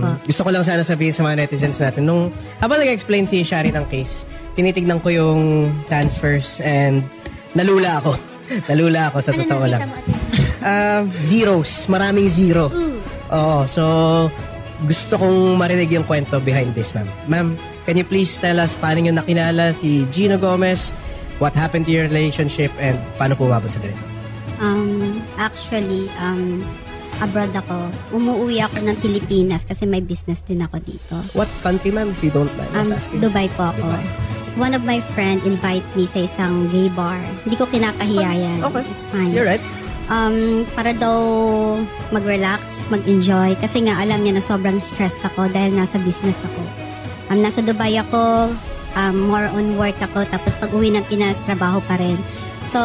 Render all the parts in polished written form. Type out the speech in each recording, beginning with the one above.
Gusto ko lang sana sabihin sa mga netizens natin, habang nag-explain si Shari ng case, tinitignan ko yung transfers and nalula ako. Nalula ako sa totoo lang. Zeros. Maraming zero. Oo, so gusto kong marinig yung kwento behind this, ma'am. Ma'am, can you please tell us paano nyo nakilala si Gino Gomez, what happened to your relationship, and paano po umabot sa ganito? Actually, abroad ako. Umuwi ako ng Pilipinas kasi may business din ako dito. What country, ma'am, if you don't mind asking? Dubai po ako. Dubai. One of my friend invite me sa isang gay bar. Hindi ko kinakahiya yan. Okay. It's fine. You're right. Para daw mag-relax, mag-enjoy. Kasi nga alam niya na sobrang stress ako dahil nasa business ako. Nasa Dubai ako, more on work ako. Tapos pag uwi ng Pinas, trabaho pa rin. So,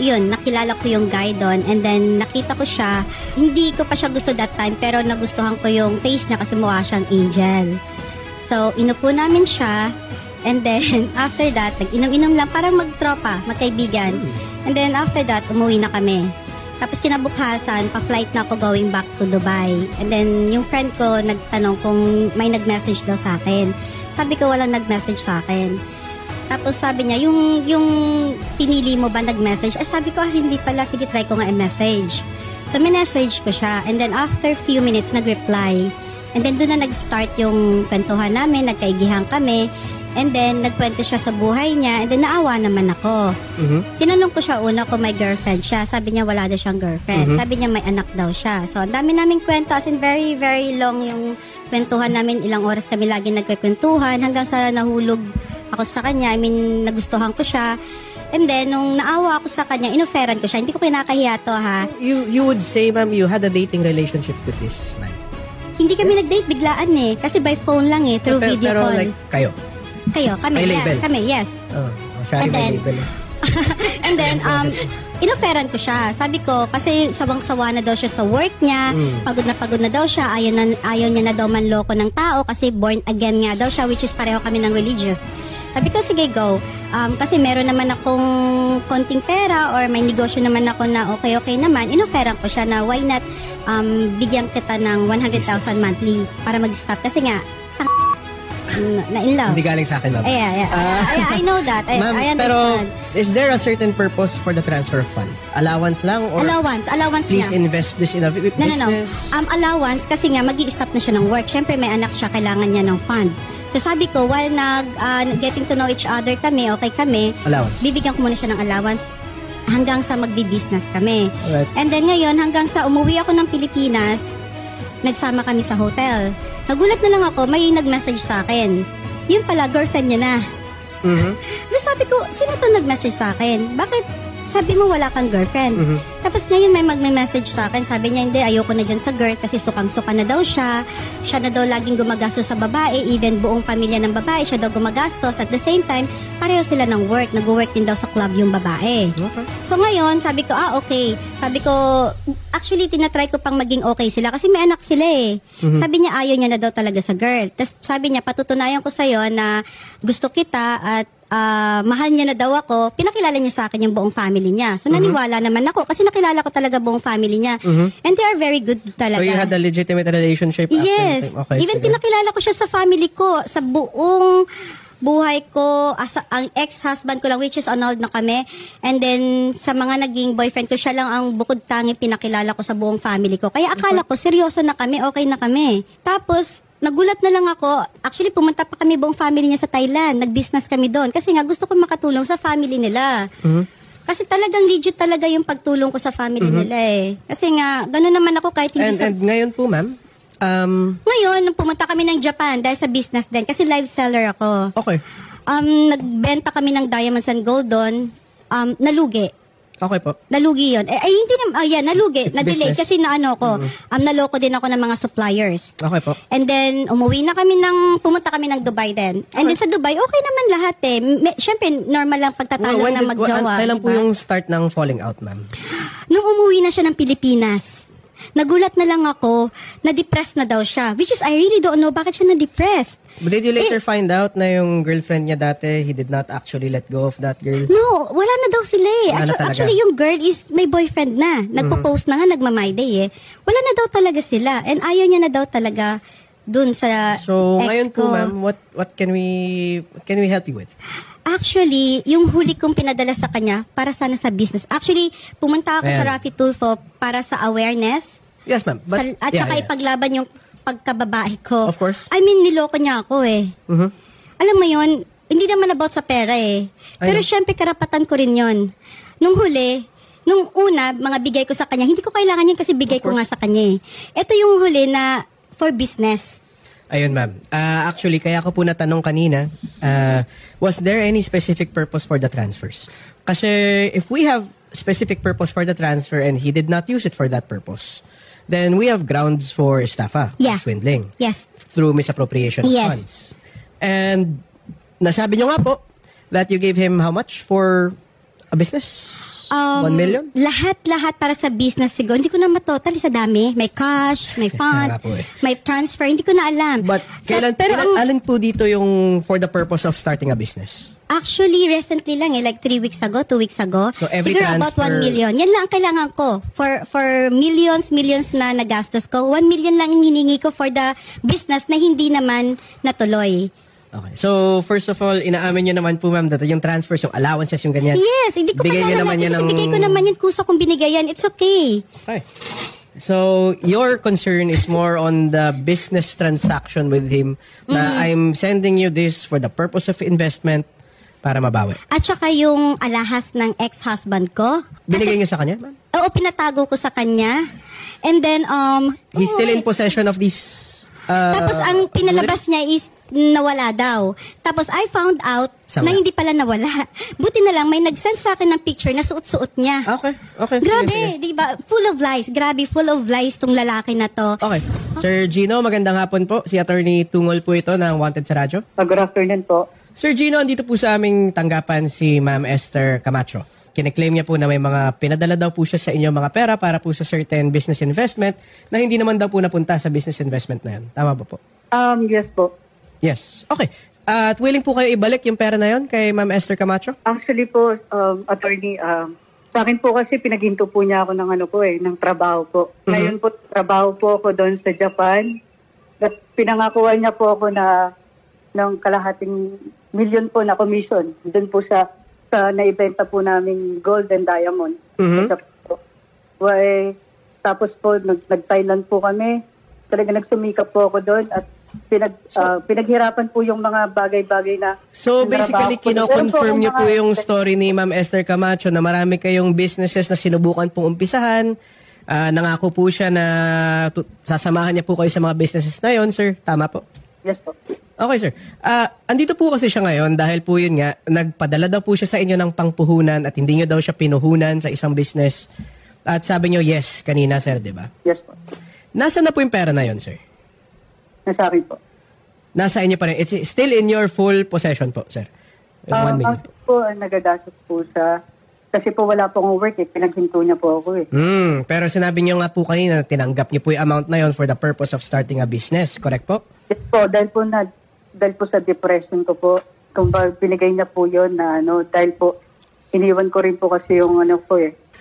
yun, nakilala ko yung guy doon and then nakita ko siya. Hindi ko pa siya gusto that time pero nagustuhan ko yung face niya kasi mukha siyang angel. So, inupo namin siya and then after that, nag-inom-inom lang parang magtropa, magkaibigan. And then after that, umuwi na kami. Tapos kinabukasan, pa-flight na ako going back to Dubai. And then yung friend ko nagtanong kung may nag-message daw sa akin. Sabi ko walang nag-message sa akin. Tapos sabi niya, yung pinili mo ba nag-message? Ay sabi ko, hindi pala. Sige, try ko nga i-message. So, minessage ko siya. And then after few minutes, nag-reply. And then doon na nag-start yung kwentuhan namin. Nagkaigihan kami. And then, nagkwento siya sa buhay niya. And then, naawa naman ako. Tinanong ko siya una kung may girlfriend siya. Sabi niya, wala daw siyang girlfriend. Sabi niya, may anak daw siya. So, ang dami naming kwento. As in, very, very long yung kwentuhan namin. Ilang oras kami lagi nagkikwentuhan. Hanggang sa nahulog ako sa kanya. I mean, nagustuhan ko siya. And then, nung naawa ako sa kanya, inoferan ko siya. Hindi ko kinakahiya to, ha? You would say, ma'am, you had a dating relationship with this man? Hindi kami nag-date, biglaan eh. Kasi by phone lang eh, through video call. Pero like, kayo? Kami, label? Yeah, kami, yes. And then, and then, inoferan ko siya. Sabi ko, kasi sawang-sawa na daw siya sa work niya, pagod na daw siya, ayaw niya na daw manloko ng tao kasi born again nga daw siya, which is pareho kami ng religious. Sabi ko, sige, go. Kasi meron naman akong konting pera or may negosyo naman ako na okay naman. Inoferan ko siya na why not bigyan kita ng 100,000 monthly para mag-stop. Kasi nga, na-in love. Hindi galing sa akin, ma'am. Yeah. I know that. I understand. Pero, is there a certain purpose for the transfer of funds? Allowance lang? Or allowance please niya. invest this in a business? No. Allowance, kasi nga, mag-i-stop na siya ng work. Siyempre, may anak siya, kailangan niya ng fund. So, sabi ko, while getting to know each other kami, okay kami, allowance. Bibigyan ko muna siya ng allowance hanggang sa magbi-business kami. Alright. And then ngayon, hanggang sa umuwi ako ng Pilipinas, nagsama kami sa hotel. Nagulat na lang ako, may nag-message sa akin. Yun pala, girlfriend niya na. Sabi ko, sino to nag-message sa akin? Bakit sabi mo wala kang girlfriend? Tapos ngayon may mag-message sa akin. Sabi niya, hindi, ayoko na dyan sa girl kasi sukang-suka na daw siya. Siya na daw laging gumagastos sa babae. Even buong pamilya ng babae, siya daw gumagastos. At the same time, pareho sila ng work. Nag-work din daw sa club yung babae. Okay. So ngayon, sabi ko, okay. Sabi ko, actually, tinatry ko pang maging okay sila kasi may anak sila eh. Sabi niya, ayaw niya na daw talaga sa girl. Tapos sabi niya, patutunayan ko sa'yo na gusto kita at mahal niya na daw ako. Pinakilala niya sa akin yung buong family niya. So naniwala naman ako kasi nakilala ko talaga buong family niya. And they are very good talaga. So you had a legitimate relationship yes. after? Okay, even pinakilala ko siya sa family ko, sa buong buhay ko, ang ex-husband ko lang, which is annulled na kami. And then, sa mga naging boyfriend ko, siya lang ang bukod tangi pinakilala ko sa buong family ko. Kaya akala ko, seryoso na kami, okay na kami. Tapos, nagulat na lang ako. Actually, pumunta pa kami buong family niya sa Thailand. Nag-business kami doon. Kasi nga, gusto ko makatulong sa family nila. Kasi talagang legit talaga yung pagtulong ko sa family nila eh. Kasi nga, gano'n naman ako kahit hindi and ngayon po, ma'am? Ngayon, nung pumunta kami ng Japan dahil sa business din, kasi live seller ako. Okay. Nagbenta kami ng diamonds and gold doon, nalugi. Okay po. Nalugi yun. Hindi naman, nalugi. Na-delay kasi naloko din ako ng mga suppliers. Okay po. And then, pumunta kami ng Dubai din. And then sa Dubai, okay naman lahat eh. Siyempre, normal lang pagtatalo ng magjowa. Kailan po yung start ng falling out, ma'am? Nung umuwi na siya ng Pilipinas. Nagulat na lang ako, na-depressed na daw siya. Which is, I really don't know bakit siya na-depressed. But did you later find out na yung girlfriend niya dati, he did not actually let go of that girl? No, wala na daw sila eh. Wala na talaga. Actually, yung girl is may boyfriend na. Nagpo-post na nga, nagma-my day eh. Wala na daw talaga sila. And ayaw niya na daw talaga dun sa So, ex ngayon ko. po, ma'am, what can we help you with? Actually, yung huli kong pinadala sa kanya para sana sa business. Actually, pumunta ako sa Ayan. Rafi Tulfo para sa awareness. Yes, ma'am. But, At saka ipaglaban yung pagkababae ko. Of course. I mean, niloko niya ako eh. Mhm. Alam mo yon, hindi naman about sa pera eh. Pero syempre, karapatan ko rin yon. Nung huli, nung una, mga bigay ko sa kanya, hindi ko kailangan yun kasi bigay ko nga sa kanya eh. Ito yung huli na for business. Ayun, ma'am. Actually, kaya ko po natanong kanina, was there any specific purpose for the transfers? Kasi if we have specific purpose for the transfer and he did not use it for that purpose, then we have grounds for estafa, Yeah. swindling, Yes. through misappropriation of Yes. funds. And nasabi nyo nga po that you gave him how much for a business? 1 million? Lahat para sa business siguro. Hindi ko na matotal sa dami. May cash, may fund, Kaya nga po eh. may transfer. Hindi ko na alam. But alin po dito yung for the purpose of starting a business? Actually, recently lang like 3 weeks ago, 2 weeks ago. So, every siguro about transfer- 1 million. Yan lang ang kailangan ko. For millions na nagastos ko. 1 million lang ang hiningi ko for the business na hindi naman natuloy. Okay. So, first of all, inaamin nyo naman po, ma'am, that yung transfers, yung allowances, yung ganyan. Yes, hindi ko Bigay nyo naman yan kasi ng- bigay ko naman yan. Kusa kong binigay yan. It's okay. Okay. So, your concern is more on the business transaction with him na I'm sending you this for the purpose of investment para mabawi. At saka yung alahas ng ex-husband ko. Binigay nyo sa kanya, ma'am? Oo, pinatago ko sa kanya. And then, He's still in possession of this... tapos ang pinalabas niya is nawala daw. Tapos I found out Sama. na hindi pala nawala. Buti na lang may nag-send sa akin ng picture na suot-suot niya. Okay. Okay. Grabe, Sige, sige. di ba? Full of lies. Grabe, full of lies tong lalaki na to. Okay. Sir Gino, magandang hapon po. Si Attorney Tungol po ito ng Wanted sa Radyo. Good afternoon po. Sir Gino, andito po sa aming tanggapan si Ma'am Esther Camacho. Kine-claim niya po na may mga pinadala daw po siya sa inyo mga pera para po sa certain business investment na hindi naman daw po napunta sa business investment na yun. Tama ba po? Yes po. Yes. Okay. At willing po kayo ibalik yung pera na yun kay Ma'am Esther Camacho? Actually po, attorney, sa akin po kasi pinaghinto po niya ako ng ng trabaho po. Ngayon po, trabaho po ako doon sa Japan. At pinangakuan niya po ako na ng kalahating million po na commission. Doon po sa naibenta po namin gold and diamond. Tapos po, nag-Thailand po kami. Talaga nagsumikap po ako doon at pinaghirapan po yung mga bagay-bagay na... So basically, kino-confirm niyo po yung mga- story ni Ma'am Esther Camacho na marami kayong businesses na sinubukan pong umpisahan. Nangako po siya na sasamahan niya po kayo sa mga businesses na yon, sir. Tama po? Yes po. Okay, sir. Andito po kasi siya ngayon dahil po yun nga, nagpadala daw po siya sa inyo ng pangpuhunan at hindi niyo daw siya pinuhunan sa isang business. At sabi niyo, yes, kanina, sir, di ba? Yes po. Nasaan na po yung pera na yon, sir? Nasa akin po. Nasa inyo pa rin. It's still in your full possession po, sir. 1 million Ako po, nagagastos po sa... Kasi po wala po akong work pinaghinto niya po ako Pero sinabi niyo nga po kanina na tinanggap niyo po yung amount na yon for the purpose of starting a business. Correct po? Yes po, dahil po sa depression ko po, kung ba binigay niya po yon na dahil po iniwan ko rin po kasi yung po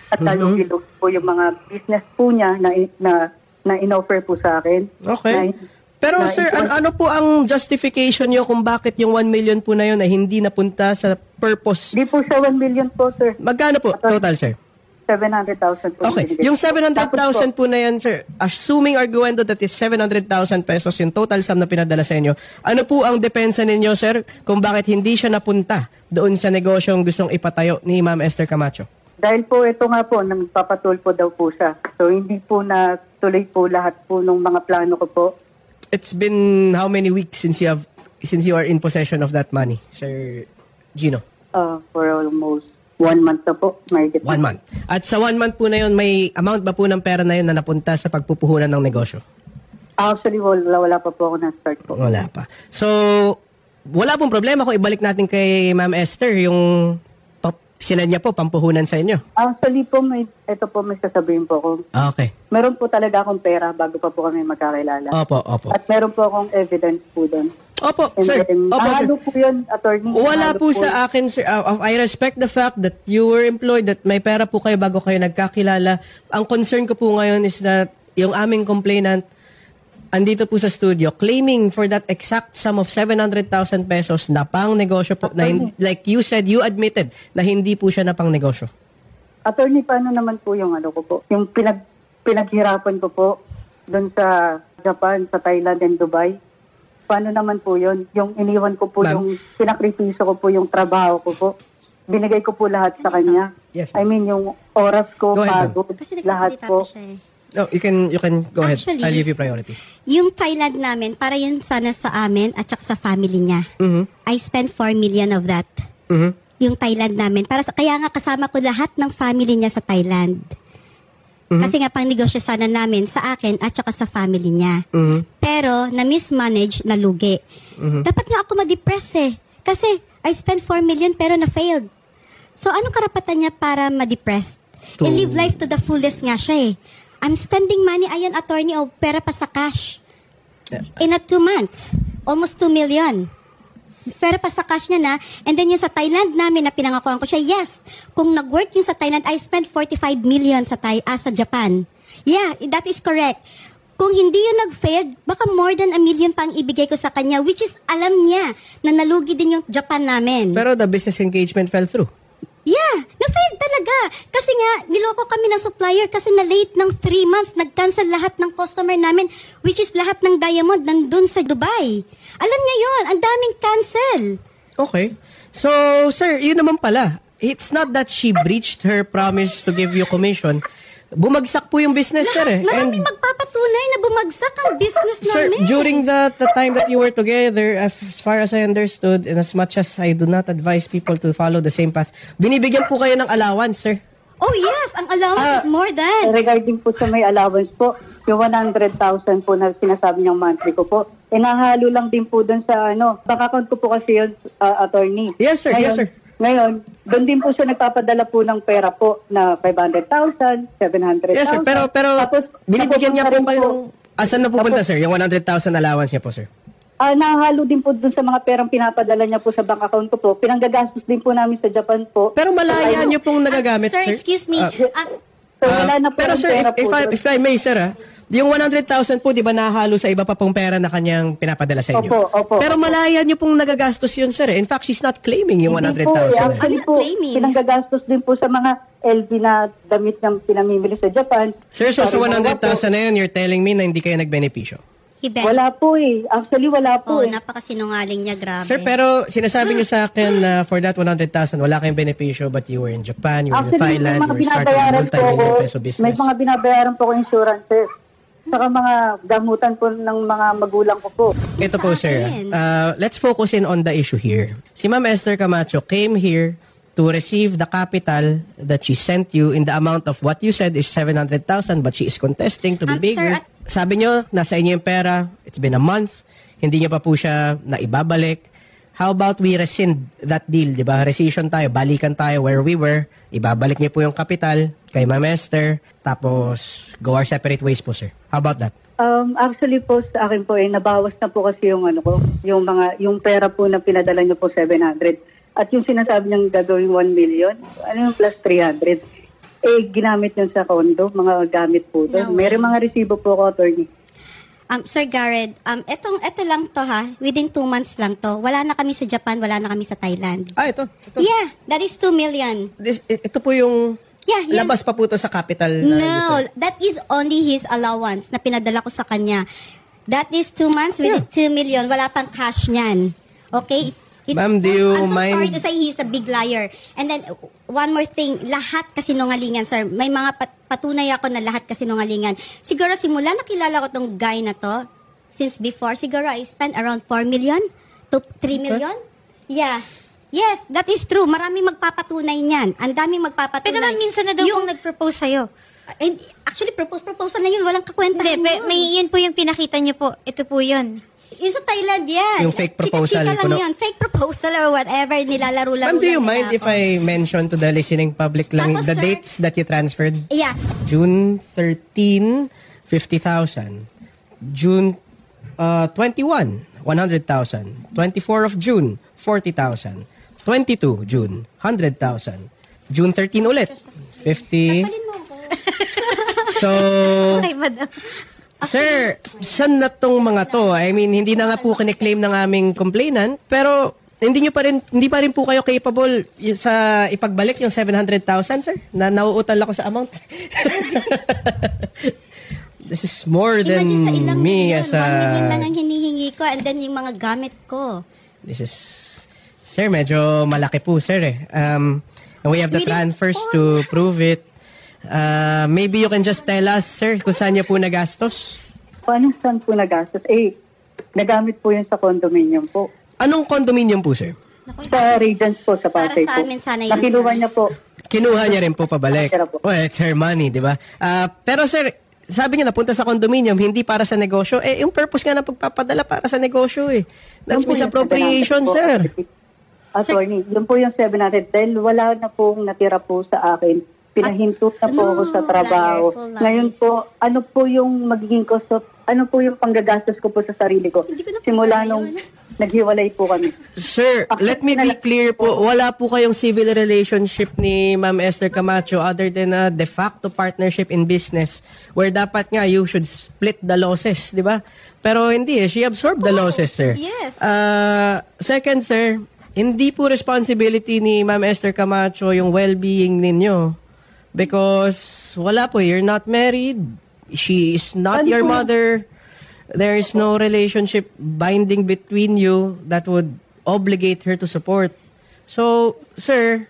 At lalong ilog po yung mga business po niya na in-offer po sa akin. Okay. Pero sir, ano po ang justification niyo kung bakit yung 1 million po na yun ay hindi napunta sa purpose? Di po siya 1 million po, sir. Magkano po total, sir? 700,000 po. Okay. Yung 700,000 po na yan, sir, assuming arguendo that is 700,000 pesos yung total sum na pinadala sa inyo, ano po ang depensa ninyo, sir, kung bakit hindi siya napunta doon sa negosyong gustong ipatayo ni Ma'am Esther Camacho? Dahil po ito nga po, nagpapatulpo daw po siya. So hindi po natuloy po lahat po ng mga plano ko po. It's been how many weeks since you are in possession of that money, Sir Gino? For almost 1 month na po. 1 month. At sa 1 month po na yun, may amount ba po ng pera na yun na napunta sa pagpupuhunan ng negosyo? Actually, wala pa po ako na-start po. Wala pa. So, wala pong problema kung ibalik natin kay Ma'am Esther yung sinad niya po, pampuhunan sa inyo? Actually po, may sasabihin po ako. Okay. Meron po talaga akong pera bago pa po kami magkakilala. Opo. At meron po akong evidence po doon. Opo, And sir. then, Opo, sir. po yun, attorney. Wala po sa akin, sir. I respect the fact that you were employed, that may pera po kayo bago kayo nagkakilala. Ang concern ko po ngayon is that yung aming complainant, andito po sa studio, claiming for that exact sum of 700,000 pesos na pang negosyo po, na like you said, you admitted na hindi po siya na pang negosyo. Attorney, paano naman po yung ko po? Yung pinaghirapan ko po doon sa Japan, sa Thailand and Dubai. Paano naman po yun? Yung iniwan ko po, yung pinakripiso ko po yung trabaho ko po. Binigay ko po lahat sa kanya. Yes, I mean, yung oras ko, pagod, lahat po. No, you can go ahead. Actually, I'll give you priority. Yung Thailand namin, para yun sana sa amin at saka sa family niya. I spent 4 million of that. Yung Thailand namin. Kaya nga kasama ko lahat ng family niya sa Thailand. Kasi nga pang negosyo sana namin sa akin at saka sa family niya. Pero na-mismanage, nalugi. Dapat nga ako ma-depress eh. Kasi I spent 4 million pero na-failed. So anong karapatan niya para ma-depressed? I-live life to the fullest nga siya eh. I'm spending money, ayan, attorney, pera pa sa cash. In 2 months, almost 2 million. Pera pa sa cash niya na. And then yung sa Thailand namin na pinangakuan ko siya, yes, kung nag-work yung sa Thailand, I spent 45 million sa Japan. Yeah, that is correct. Kung hindi yun nag-failed, baka more than 1 million pang ibigay ko sa kanya, which is alam niya na nalugi din yung Japan namin. Pero the business engagement fell through. Yeah, na-failed talaga. Kasi nga, niloko kami ng supplier kasi na-late ng 3 months, nag-cancel lahat ng customer namin, which is lahat ng diamond nandun sa Dubai. Alam niya yun, ang daming cancel. Okay. So, sir, yun naman pala. It's not that she breached her promise to give you commission. Bumagsak po yung business, sir. Maraming magpapatunay na bumagsak ang business sir, namin. during the time that you were together, as far as I understood, and as much as I do not advise people to follow the same path, binibigyan po kayo ng allowance, sir. Oh yes, ang allowance is more than. Regarding po sa may allowance po, yung 100,000 po na sinasabi niyang monthly ko po, nahalo lang din po doon sa bank account ko po kasi yun, attorney. Yes, sir. Yes, sir. Ngayon, doon din po siya nagpapadala po ng pera po na 500,000, 700,000. Yes, sir. Pero tapos, binibigyan niya po kayo. Asan na pupunta, sir? Yung 100,000 allowance niya po, sir? Nahalo din po doon sa mga perang pinapadala niya po sa bank account ko po. Pinanggagastos din po namin sa Japan po. Pero malaya niyo pong nagagamit, sir? Sir, excuse me. So, wala na po pero, sir, if I may, sir, yung 100,000 po, di ba nahalo sa iba pa pong pera na kanyang pinapadala sa inyo? Opo. Pero malaya niyo pong nagagastos yun, sir. In fact, she's not claiming yung 100,000. Actually po, pinanggagastos din po sa mga LV na damit ng pinamimili sa Japan. Sir, so sa 100,000 na yun, you're telling me na hindi kayo nagbenepisyo? Wala po eh. Actually, wala po napakasinungaling niya, grabe. Sir, pero sinasabi niyo sa akin na for that 100,000, wala kayong benepisyo, but you were in Japan, you were in Thailand, you were starting a multi-million peso business. May mga binabayaran po ko insurances. Saka mga gamutan po ng mga magulang ko po. Ito po, sir. Let's focus in on the issue here. Si Ma'am Esther Camacho came here to receive the capital that she sent you in the amount of what you said is 700,000, but she is contesting to be bigger. Sir, sabi nyo, nasa inyo yung pera, it's been a month, hindi niya pa po siya naibabalik. How about we rescind that deal, di ba? Rescission tayo, balikan tayo where we were, ibabalik niyo po yung capital kay Ma'am Esther, tapos go our separate ways po, sir. How about that? Actually po, sa akin po nabawas na po kasi yung yung pera po na pinadala niyo po 700. At yung sinasabi niyang gagawin 1 million, yung plus 300? Ginamit yun sa condo, mga gamit po doon. Meron mga resibo po ko, attorney. Sir Garrett, ito lang to ha, within 2 months lang to. Wala na kami sa Japan, wala na kami sa Thailand. Ito. Yeah, that is 2 million. Ito po yung labas pa po to sa capital. No, that is only his allowance na pinadala ko sa kanya. That is 2 months with 2 million. Wala pang cash niyan. Okay? Ma'am, do you mind? I'm so sorry to say he's a big liar. And then, one more thing, lahat kasinungalingan, sir. May mga patunay ako na lahat kasinungalingan. Siguro simula nakilala ko tong guy na to, since before, siguro I spent around 4 million to 3 million. Yeah. Yes, that is true. Maraming magpapatunay niyan. Ang daming magpapatunay. Pero naman minsan na daw kung nag-propose sa'yo. Actually, proposal na yun. Walang kakwentahan yun. May yun po yung pinakita niyo po. Ito po yun. Yung sa Thailand yan. Yung fake proposal. Chika-chika lang yan. Fake proposal or whatever. Nilalaro-laro Ma'am, do you mind if I mention to the listening public lang Tapos, the sir, dates that you transferred? Yeah. June 13, 50,000. June 21, 100,000. 24 of June, 40,000. 22 June, 100,000. June 13 ulit, 50. Palin mo ako. So, Okay, madam. sir, saan na tong mga to? I mean, hindi na nga po kiniklaim ng aming complainant, pero hindi pa rin po kayo capable sa ipagbalik yung 700,000, sir? Na nauutal ako sa amount. This is more than Imagine sa ilang me milyon, as a... 1 million lang ang hinihingi ko and then yung mga gamit ko. This is... Sir, medyo malaki po, sir eh. And we have the transfers to prove it. Maybe you can just tell us, sir, kung saan niya po nagastos? Paano saan po nagastos? Nagamit po yun sa condominium po. Anong condominium po, sir? Sa Regents po, sa Pasay Para sa po. amin sana yun. Nakinuha niya po. Kinuha niya rin po pabalik. Tira po. Well, it's her money, di ba? Pero sir, sabi niya napunta sa condominium, hindi para sa negosyo. Yung purpose nga na pagpapadala para sa negosyo eh. That's Yun po yung misappropriation, 700 po. sir. Attorney, yun po yung 700. Dahil wala na pong natira po sa akin. Pinahinto na po ako sa trabaho. liar. Ngayon po, ano po yung magiging cost of, ano po yung panggagastos ko po sa sarili ko? Hindi ko na po Simula kaya nung yun. naghiwalay po kami. Sir, let me be clear po. Wala po kayong civil relationship ni Ma'am Esther Camacho other than a de facto partnership in business where dapat nga you should split the losses, di ba? Pero hindi eh. She absorbed the losses, sir. yes. Second, sir, hindi po responsibility ni Ma'am Esther Camacho yung well-being ninyo. Because wala po, you're not married. She is not Ano your po? mother. There is no relationship binding between you that would obligate her to support. So, sir,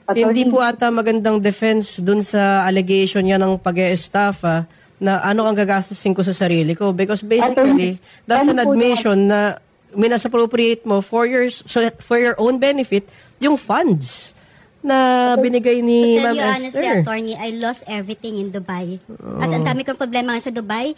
hindi po ata magandang defense dun sa allegation niya ng pag-e-staff na ano ang gagastusin ko sa sarili ko. Because basically, that's an ano po admission na minasappropriate mo for your own benefit yung funds na binigay ni To tell Ma'am you honestly, Esther. attorney, I lost everything in Dubai. As ang dami kong problema sa Dubai,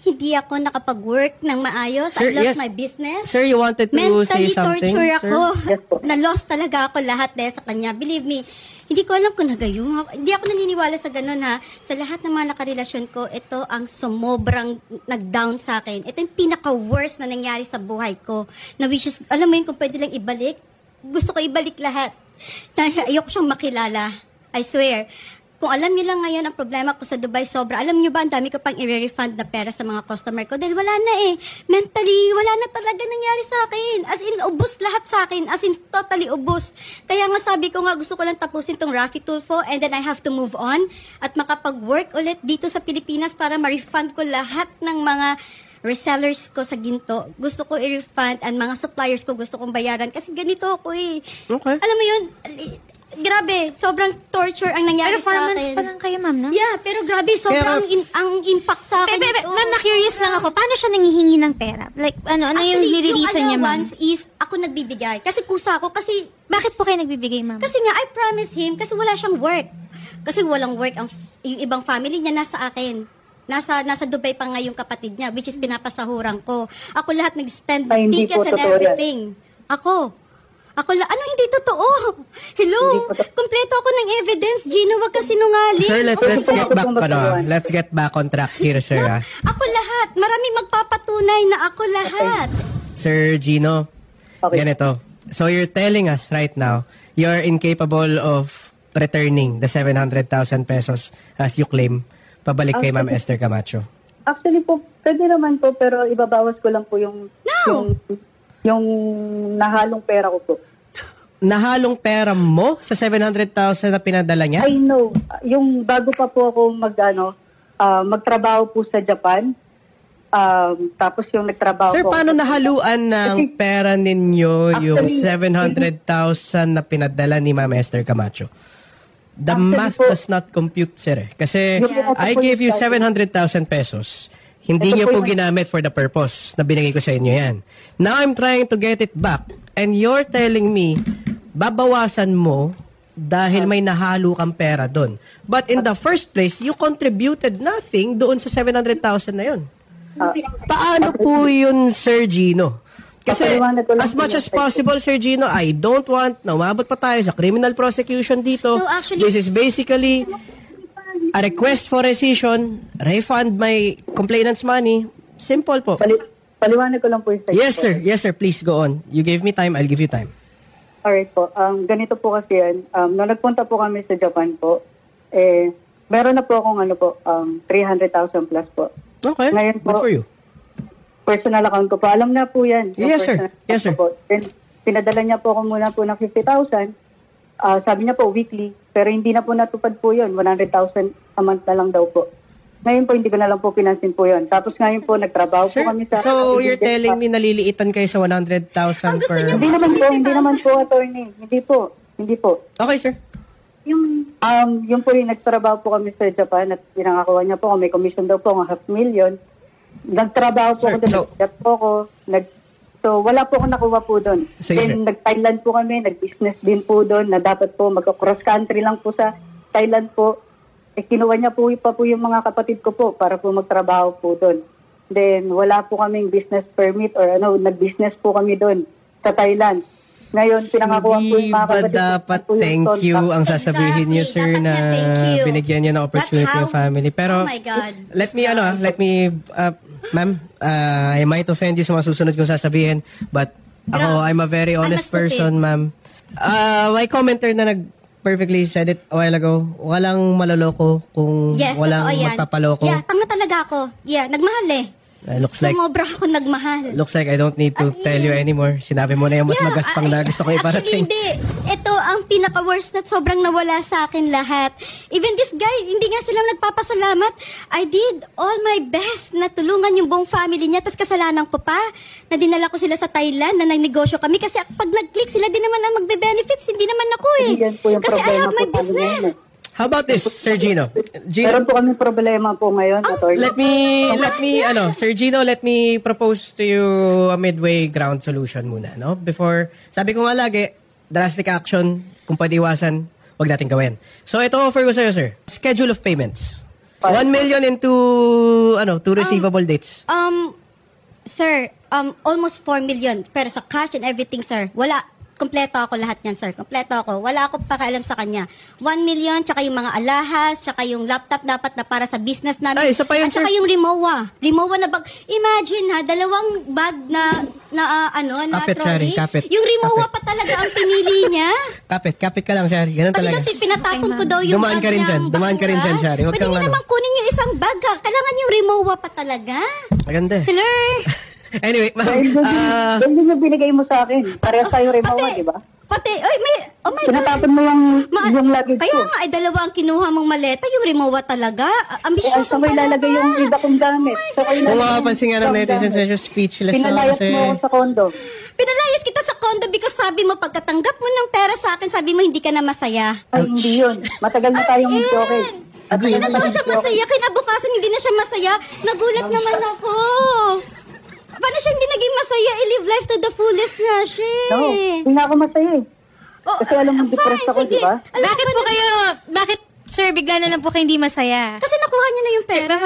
hindi ako nakapag-work ng maayos. Sir, I lost yes. my business. Sir, you wanted to say Mentally something, torture sir? ako. Yes po. Na-lost talaga ako lahat dahil sa kanya. Believe me, hindi ko alam kung nagayong. Hindi ako naniniwala sa ganun ha. Sa lahat ng mga nakarelasyon ko, ito ang sumobrang nag-down sa akin. Ito yung pinaka-worst na nangyari sa buhay ko. Na which is, alam mo yun, kung pwede lang ibalik, gusto ko ibalik lahat. Ayoko siyang makilala. I swear. Kung alam niyo lang ngayon ang problema ko sa Dubai, sobra. Alam niyo ba, ang dami ko pang i-refund na pera sa mga customer ko dahil wala na eh. Mentally, wala na talaga nangyari sa akin. As in, ubos lahat sa akin. As in, totally ubos. Kaya nga sabi ko nga, gusto ko lang tapusin tong Rafi Tulfo and then I have to move on at makapag-work ulit dito sa Pilipinas para ma-refund ko lahat ng mga resellers ko sa ginto. Gusto ko i-refund and mga suppliers ko gusto kong bayaran kasi ganito ako eh. Okay. Alam mo yun, grabe, sobrang torture ang nangyari Pero 4 sa months akin. pa lang kayo, ma'am, no? Yeah, pero grabe, sobrang ang impact sa akin. Pero, ito. ma'am, na-curious lang ako. Paano siya nangihingi ng pera? Like, ano yung Actually, nire-reason niya, yung ma'am? ones is, ako nagbibigay. Kasi kusa ako, kasi Bakit po kayo nagbibigay, ma'am? nga, I promise him, kasi wala siyang work. Kasi walang work, yung ibang family niya nasa akin. Nasa Dubai pa nga yung kapatid niya, which is pinapasahuran ko. Ako lahat nag-spend Ay, hindi tickets po and totoo yan. everything. Ano hindi totoo? Hello? Kompleto ako ng evidence, Gino, wag ka sinungaling. Sir, let's Okay, get back kung matutuwan. let's get back on track here, sir. Ako lahat. Maraming magpapatunay na ako lahat. Sir Gino, Okay. ganito. So you're telling us right now, you're incapable of returning the 700,000 pesos as you claim pabalik kay Ma'am Esther Camacho. Actually po, pwede naman po, pero ibabawas ko lang po yung nahalong pera ko po. Nahalong pera mo sa 700,000 na pinadala niya? I know. Yung bago pa po ako magtrabaho po sa Japan, tapos yung nagtrabaho Sir, po. paano nahaluan ng pera ninyo yung Actually, 700,000 na pinadala ni Ma'am Esther Camacho? The Actually math po, does not compute, sir. Kasi Yeah. I gave you 700,000 pesos. Hindi Ito niyo po po yung- ginamit for the purpose na binigay ko sa inyo yan. Now I'm trying to get it back. And you're telling me, babawasan mo dahil may nahalo kang pera doon. But in the first place, you contributed nothing doon sa 700,000 na yun. Paano po yun, Sir Gino? Kasi Papaliwanag ko lang as much po as yung possible, Sir Gino, I don't want na umabot pa tayo sa criminal prosecution dito. No, actually- This is basically a request for rescission, refund my complainant's money. Simple po. Paliwanag ko lang po yung side Yes, ko. sir. Yes, sir. Please go on. You gave me time, I'll give you time. Alright po. Ganito po kasi yan. Nung nagpunta po kami sa Japan po, meron na po akong 300,000 plus po. Okay. Ngayon po, Good for you. Personal account ko po. Alam na po yan. Yung Yes, sir. personal Yes, sir. account ko po. Then, pinadala niya po ako muna po ng 50,000. Sabi niya po weekly. Pero hindi na po natupad po yun. 100,000 a month na lang daw po. Ngayon po, hindi ko na lang po pinansin po yun. Tapos ngayon po, nagtrabaho Sir, po kami sa... so you're telling me naliliitan kayo sa 100,000 per... Hindi naman po, attorney. Hindi po. Okay, sir. Yung po yung nagtrabaho po kami sa Japan at pinangakuha niya po, may commission daw po, 500,000. Nagtrabaho po Sir, ako doon, nag-job po ako, so wala po ako nakuha po doon. Sige, Then nag-Thailand po kami, nag-business din po doon, na dapat po mag-cross country lang po sa Thailand po. Kinuha niya po pa po yung mga kapatid ko po para po magtrabaho po doon. Then wala po kaming business permit or nag-business po kami doon sa Thailand. Ngayon, pinangakuha po yung mga kapatid Hindi ba dapat po yung thank you contract. ang sasabihin niyo, Exactly. sir, Dapat na nga thank you. binigyan niyo ng opportunity That's how- yung family. Pero, Oh my God. let me, ma'am, I might offend you sa mga susunod kong sasabihin, but ako, I'm a very honest stupid. person, ma'am. My commenter na perfectly said it a while ago, walang maloloko kung Yes, walang totoo yan. magpapaloko. Yeah, tanga talaga ako. Yeah, nagmahal eh. Looks like Sumobra ako nagmahal. Looks like I don't need to tell you anymore. Sinabi mo na yung mas magaspang na gusto ko iparating. Actually, hindi. Ito ang pinaka-worst na sobrang nawala sa akin lahat. Even this guy, hindi nga sila nagpapasalamat. I did all my best na tulungan yung buong family niya. Tapos kasalanan ko pa na dinala ko sila sa Thailand na nagnegosyo kami. Kasi pag nag-click sila din naman ang magbe-benefits. Hindi naman ako eh. Hindi yan po yung Kasi I problema have my po namin business. ngayon How about this, Sir Gino? Meron po kami problema po ngayon, attorney. Let me, Sir Gino, let me propose to you a midway ground solution muna, no? Before, sabi ko nga lagi, drastic action, kung pwede iwasan, wag natin gawin. So, ito offer ko sa'yo, sir. Schedule of payments. 1 million into, two receivable dates. Sir, almost 4 million. Pero sa cash and everything, sir, wala. Kompleto ako lahat yan, sir. Kompleto ako. Wala akong pakialam sa kanya. 1 million, tsaka yung mga alahas, tsaka yung laptop dapat na para sa business namin. Ay, isa pa yun, at tsaka sir. yung Rimowa. Rimowa na bag. Imagine ha, 2 bag na Kapit, trolley. Shari, kapit. Yung Rimowa pa talaga ang pinili niya. Kapit ka lang, Shari. Ganun Kasi talaga. kasi pinatapon ko daw yung Dumaan bag ka rin niyang dyan. Dumaan ka rin basura. dyan, Shari. Huwag Pwede kang niyo naman kunin yung isang bag ha. Kailangan yung Rimowa pa talaga. Maganda. Hello? Anyway, ma'am, Dahil yung binigay mo sa akin. Parehas tayo Rimowa, di ba? Pati, oh my God. Pinatapon mo yung luggage Kaya ko. nga, ay 2 ang kinuha mong maleta, yung Rimowa talaga. Kaya Ambisyoso sa may lalagay yung iba kong gamit. Sa may kung lalagay makapansin nga ng yung netizens, gamit. medyo speechless na Pinalayas kasi. mo ako sa kondo. Pinalayas kita sa condo because sabi mo, pagkatanggap mo ng pera sa akin, sabi mo, hindi ka na masaya. Ay, hindi yun. Matagal na tayong hindi okay. Hindi na daw siya masaya. Kinabukasan, hindi na siya masaya. Nagulat naman ako. Paano siya hindi naging masaya? I-live life to the fullest nga siya. No, hindi na ako masaya eh. Oh, Kasi alam mo, depressed ako, di ba? Bakit, sir, bigla na lang po kayo hindi masaya? Kasi nakuha niya na yung pera.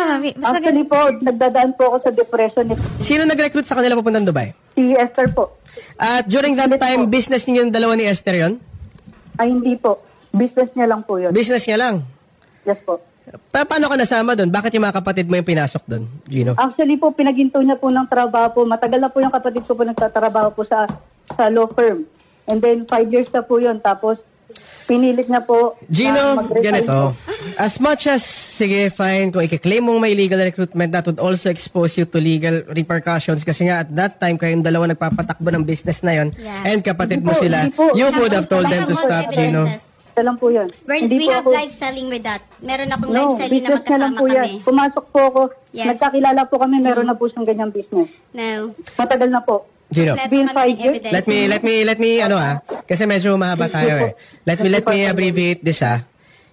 Actually po, nagdadaan po ako sa depression. Sino nag-recruit sa kanila papuntang Dubai? Si Esther po. At during that time, business niyo yung dalawa ni Esther yon? Ay, hindi po. Business niya lang po yun. Business niya lang. Yes po. Paano ka nasama doon? Bakit yung mga kapatid mo yung pinasok doon, Gino? Actually po, pinaginto niya po ng trabaho po. Matagal na po yung kapatid ko po nagtatrabaho po sa law firm. And then, 5 years na po yun. Tapos, pinilit niya po Gino, mag-resign ganito. po. As much as, sige, fine, kung i-claim mong may illegal recruitment, that would also expose you to legal repercussions kasi nga at that time, kayong dalawa nagpapatakbo ng business na yon Yeah. and kapatid mo Hindi po, sila, hindi po. you would have told them to stop, Gino. Ito lang po yun. We po have ako- live selling with that. Meron akong No, live selling na business niya lang magkasama po yan. kami. Pumasok po ako. Yes. Nagkakilala po kami. Meron na po siyang ganyang business. No. Matagal na po. Gino. Kompleto Been kami 5 ng years? evidence. Let me, kasi medyo mahaba tayo eh. Let me abbreviate this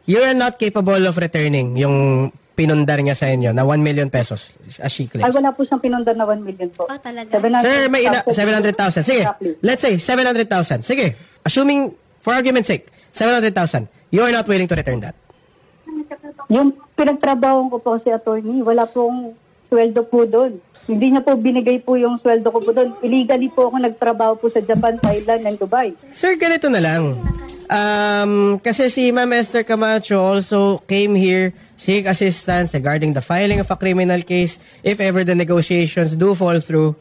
You are not capable of returning yung pinundar niya sa inyo na 1 million pesos as she Ay, claims. wala po siyang pinundan na 1 million po. Oh, talaga? 700,000. Sir, may 700,000. Sige, Exactly. let's say 700,000. Sige, assuming, for argument's sake, 700,000. You are not willing to return that. Yung pinagtrabaho ko po si attorney, wala pong sweldo po doon. Hindi niya po binigay po yung sweldo ko po doon. Illegally po ako nagtrabaho po sa Japan, Thailand, and Dubai. Sir, ganito na lang. Kasi si Ma'am Esther Camacho also came here seek assistance regarding the filing of a criminal case if ever the negotiations do fall through.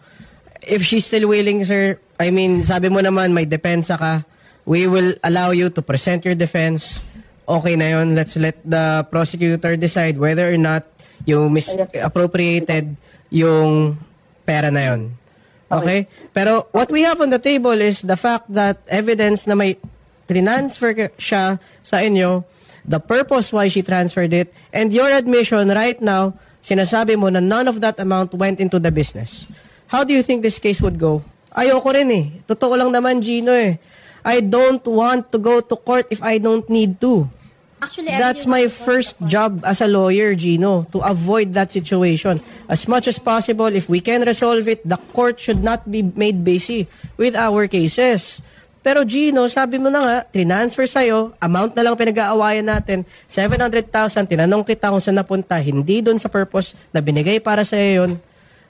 If she's still willing, sir, I mean, sabi mo naman may depensa ka, we will allow you to present your defense. Okay na yun. Let's let the prosecutor decide whether or not you misappropriated yung pera na yun. Okay? Pero what we have on the table is the fact that evidence na may transfer siya sa inyo, the purpose why she transferred it, and your admission right now, sinasabi mo na none of that amount went into the business. How do you think this case would go? Ayoko rin eh. Totoo lang naman, Gino eh. I don't want to go to court if I don't need to. Actually, that's my first job as a lawyer, Gino, to avoid that situation. As much as possible, if we can resolve it, the court should not be made busy with our cases. Pero Gino, sabi mo na nga, transfer sa'yo, amount na lang pinag-aawayan natin, 700,000, tinanong kita kung saan napunta, hindi doon sa purpose na binigay para sa'yo yun.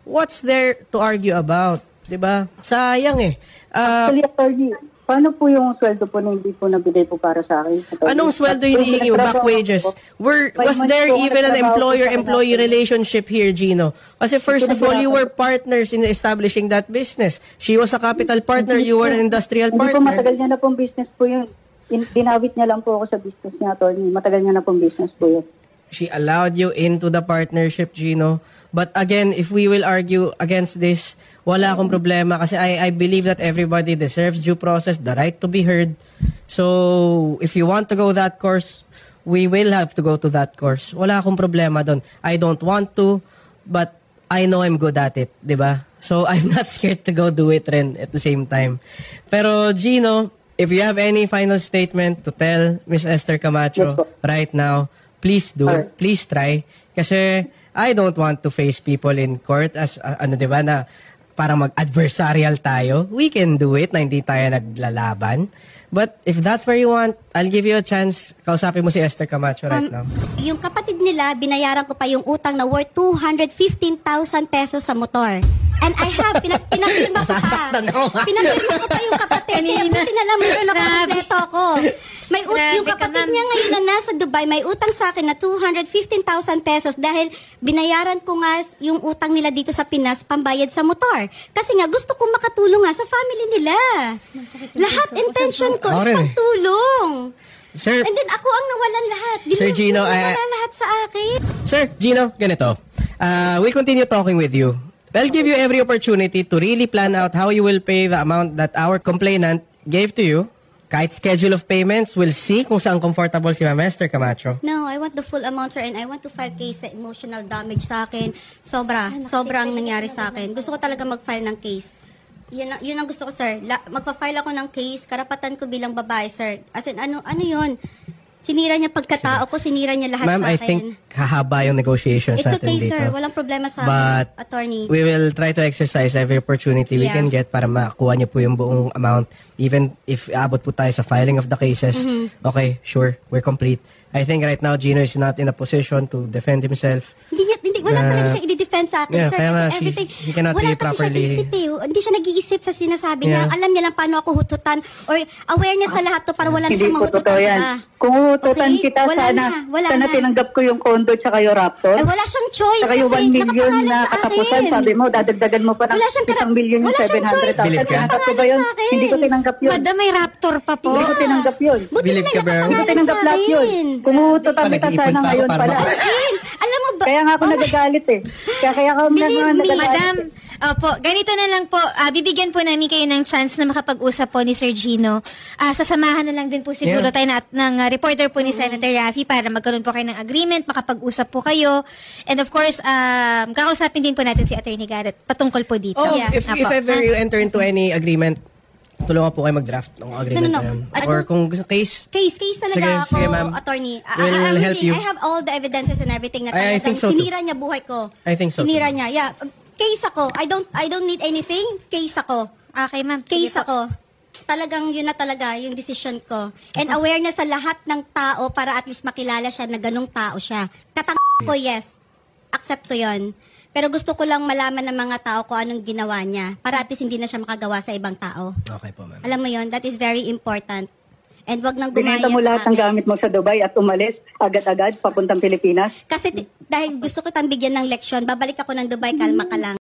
What's there to argue about? Diba? Sayang eh. Actually, attorney, paano po yung sweldo po na hindi po nabigay po para sa akin? Anong sweldo hinihingi mo? Back wages? Was there even an employer-employee relationship here, Gino? Kasi first of all, you were partners in establishing that business. She was a capital partner, you were an industrial partner. Hindi po, matagal niya na pong business po yun. Dinawit niya lang po ako sa business niya, attorney. Matagal niya na pong business po yun. She allowed you into the partnership, Gino. But again, if we will argue against this, wala akong problema kasi I believe that everybody deserves due process, the right to be heard. So, if you want to go that course, we will have to go to that course. Wala akong problema doon. I don't want to, but I know I'm good at it, di ba? So, I'm not scared to go do it rin at the same time. Pero, Gino, if you have any final statement to tell Miss Esther Camacho right now, please do. Please try. Kasi I don't want to face people in court as, di ba, na parang mag-adversarial tayo. We can do it na hindi tayo naglalaban. But if that's where you want, I'll give you a chance. Kausapin mo si Esther Camacho right now. Yung kapatid nila, binayaran ko pa yung utang na worth 215,000 pesos sa motor. And I have, pinapirma ko pa. Pinapirma ko pa yung kapatid. Kaya buti na lang meron ako kompleto ako. Yung kapatid niya ngayon na nasa Dubai, may utang sa akin na 215,000 pesos dahil binayaran ko nga yung utang nila dito sa Pinas pambayad sa motor. Kasi nga gusto kong makatulong nga sa family nila. Lahat intention ko is pagtulong. Sir, and then ako ang nawalan lahat. Sir Gino, nawala lahat sa akin. Sir Gino, ganito. We'll continue talking with you. I'll give you every opportunity to really plan out how you will pay the amount that our complainant gave to you. Kahit schedule of payments, we'll see kung saan comfortable si Ma'am Esther Camacho. No, I want the full amount, sir, and I want to file case sa emotional damage sa akin. Sobrang nangyari sa akin. Gusto ko talaga mag-file ng case. Yun ang gusto ko, sir. Magpa-file ako ng case, karapatan ko bilang babae, sir. As in, ano yun? Sinira niya pagkatao ko, sinira niya lahat Ma'am, sa akin. I think hahaba yung negotiations natin dito. It's okay, sir. Walang problema sa But attorney. We will try to exercise every opportunity we can get para makuha niyo po yung buong amount. Even if aabot po tayo sa filing of the cases. Okay, sure. We're complete. I think right now, Gino is not in a position to defend himself. Wala talaga siya i-defend sa akin, sir. Kasi everything, he cannot wala really properly... Kasi siya isip eh. Hindi siya nag-iisip sa sinasabi niya. Alam niya lang paano ako hututan or aware niya sa lahat to para wala na siyang mahututan. Kung hututan kita, sana tinanggap ko yung condo tsaka yung Raptor. Ay, wala siyang choice tsaka yung 1 million na katapusan. Sabi mo, dadagdagan mo pa ng 1,700,000. Tinanggap ko ba yun? Hindi ko tinanggap yun. Madam, may Raptor pa po. Hindi ko tinanggap yun. Believe ka ba? Hindi ko tinanggap lahat yun. Kung hututan kita, sana ngayon pala. Alam mo ba? Kaya nga ako nagagalit eh. Kaya ako nagagalit. Madam, opo, ganito na lang po. Bibigyan po namin kayo ng chance na makapag-usap po ni Sir Gino. Sasamahan na lang din po siguro tayo ng reporter po ni Senator Raffy para magkaroon po kayo ng agreement, makapag-usap po kayo. And of course, kakausapin din po natin si Attorney Garrett patungkol po dito. If ever you enter into any agreement, tulungan po kayo mag-draft ng agreement na yun. Or kung case talaga sige, ako, ma'am. attorney. We'll help you. I have all the evidences and everything na I talagang think so sinira niya buhay ko. I think so Sinira niya. Yeah. Case ako. I don't need anything. Case ako. Okay, ma'am. Case ako. Talagang yun na talaga yung decision ko. And aware na sa lahat ng tao para at least makilala siya na ganong tao siya. Katang ko, yes. Accept ko yun. Pero gusto ko lang malaman ng mga tao kung anong ginawa niya para at least hindi na siya makagawa sa ibang tao. Okay po, ma'am. Alam mo yon, that is very important. And wag nang gumaya Binenta mo sa lahat ng akin. gamit mo sa Dubai at umalis agad-agad papuntang Pilipinas? Kasi dahil gusto ko tang bigyan ng leksyon, babalik ako ng Dubai, kalma ka lang.